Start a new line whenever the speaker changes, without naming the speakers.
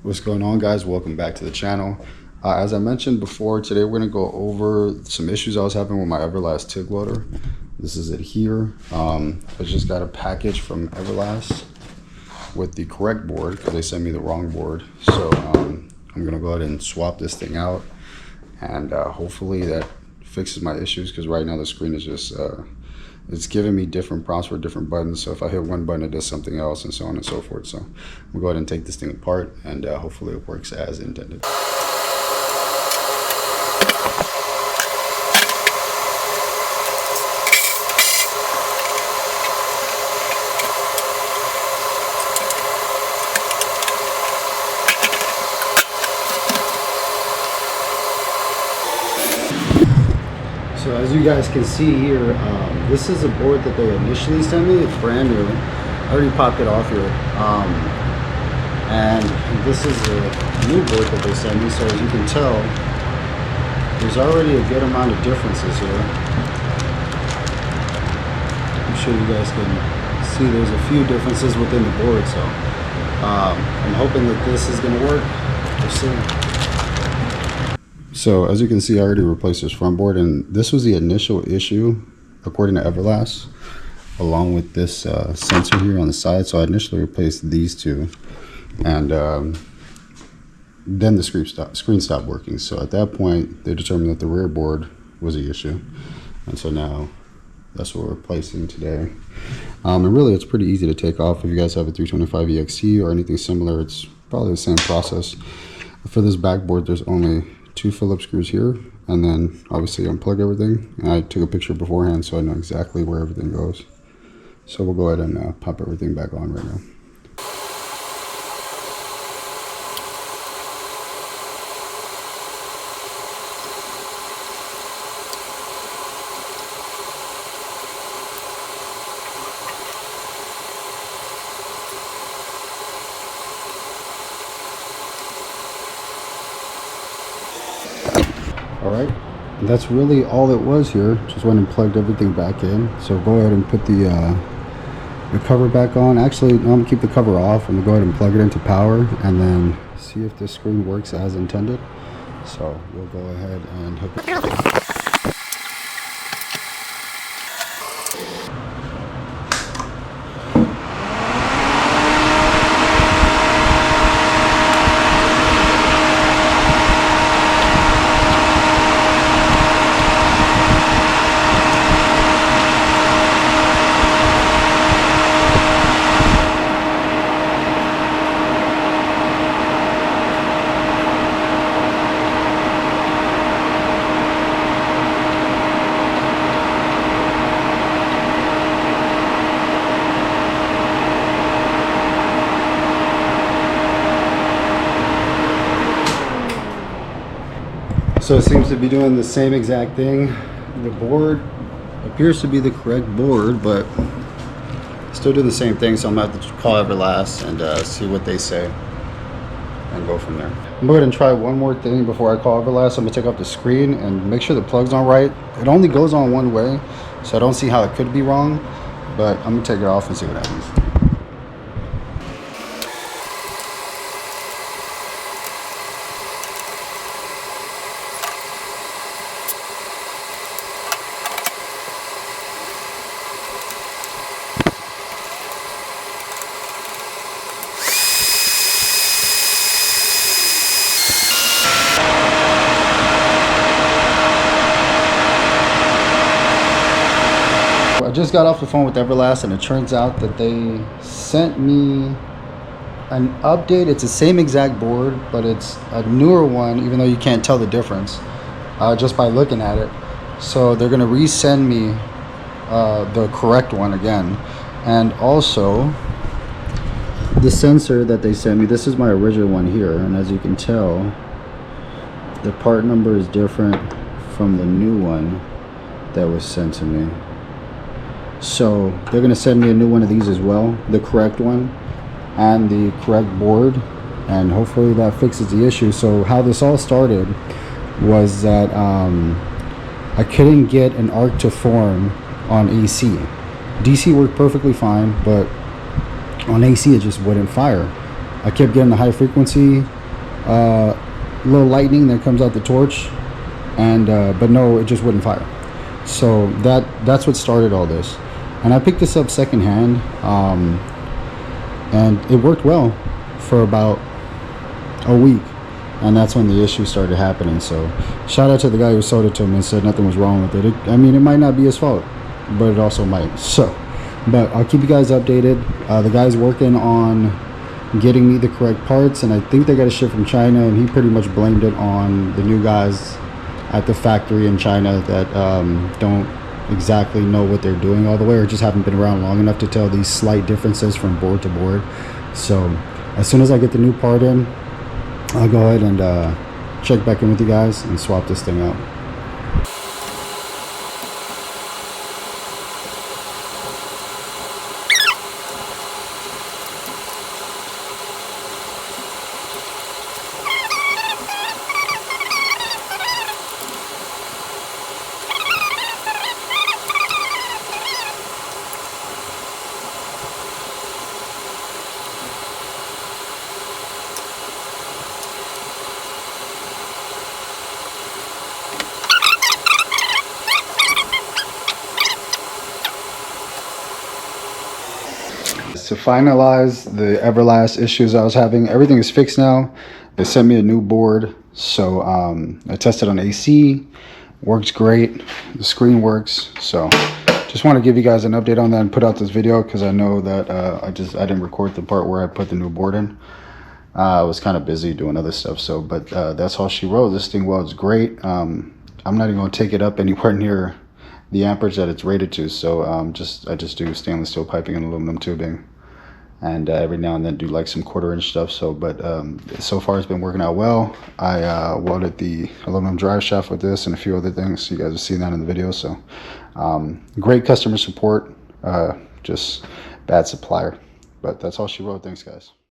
What's going on, guys? Welcome back to the channel. As I mentioned before, today we're going to go over some issues I was having with my Everlast TIG welder. This is it here. I just got a package from Everlast with the correct board because they sent me the wrong board. So I'm going to go ahead and swap this thing out, and hopefully that fixes my issues, because right now the screen is just it's giving me different prompts for different buttons. So if I hit one button, it does something else, and so on and so forth. So we'll go ahead and take this thing apart, and hopefully it works as intended. So as you guys can see here, this is a board that they initially sent me. It's brand new. I already popped it off here. And this is a new board that they sent me. So as you can tell, there's already a good amount of differences here. I'm sure you guys can see there's a few differences within the board. So I'm hoping that this is going to work. We'll see. So as you can see, I already replaced this front board, and this was the initial issue according to Everlast, along with this sensor here on the side. So I initially replaced these two, and then the screen stopped working. So at that point, they determined that the rear board was the issue, and so now that's what we're replacing today. And really, it's pretty easy to take off. If you guys have a 325EXT or anything similar, it's probably the same process. For this backboard, there's only 2 Phillips screws here, and then obviously unplug everything. And I took a picture beforehand so I know exactly where everything goes. So we'll go ahead and pop everything back on right now. Alright, that's really all it was here. Just went and plugged everything back in. So go ahead and put the cover back on. Actually, I'm going to keep the cover off. I'm going to go ahead and plug it into power and then see if the screen works as intended. So we'll go ahead and hook it. So it seems to be doing the same exact thing. The board appears to be the correct board, but still do the same thing. So I'm gonna have to call Everlast and see what they say and go from there. I'm gonna go ahead and try one more thing before I call Everlast. I'm gonna take off the screen and make sure the plug's on right. It only goes on one way, so I don't see how it could be wrong, but I'm gonna take it off and see what happens. I just got off the phone with Everlast, and it turns out that they sent me an update. It's the same exact board, but it's a newer one, even though you can't tell the difference just by looking at it. So they're going to resend me the correct one again. And also, the sensor that they sent me, this is my original one here, and as you can tell, the part number is different from the new one that was sent to me. So they're going to send me a new one of these as well, the correct one and the correct board, and hopefully that fixes the issue. So how this all started was that I couldn't get an arc to form on AC. DC worked perfectly fine, but on AC it just wouldn't fire. I kept getting the high frequency little lightning that comes out the torch, and but no, it just wouldn't fire. So that's what started all this. And I picked this up secondhand, and it worked well for about a week, and that's when the issue started happening. So shout out to the guy who sold it to me and said nothing was wrong with it. I mean, it might not be his fault, but it also might. So, but I'll keep you guys updated. The guy's working on getting me the correct parts, and I think they got a ship from China, and he pretty much blamed it on the new guys at the factory in China that don't exactly know what they're doing all the way, or just haven't been around long enough to tell these slight differences from board to board. So as soon as I get the new part in, I'll go ahead and check back in with you guys and swap this thing out. To finalize the Everlast issues I was having, everything is fixed now. They sent me a new board, so I tested on AC, works great, the screen works. So just want to give you guys an update on that and put out this video, because I know that I didn't record the part where I put the new board in. I was kind of busy doing other stuff, so but that's all she wrote. This thing welds great. I'm not even going to take it up anywhere near the amperage that it's rated to, so I just do stainless steel piping and aluminum tubing, and every now and then do like some 1/4 inch stuff. So but so far it's been working out well. I welded the aluminum drive shaft with this and a few other things. You guys have seen that in the video. So great customer support, just bad supplier. But that's all she wrote. Thanks, guys.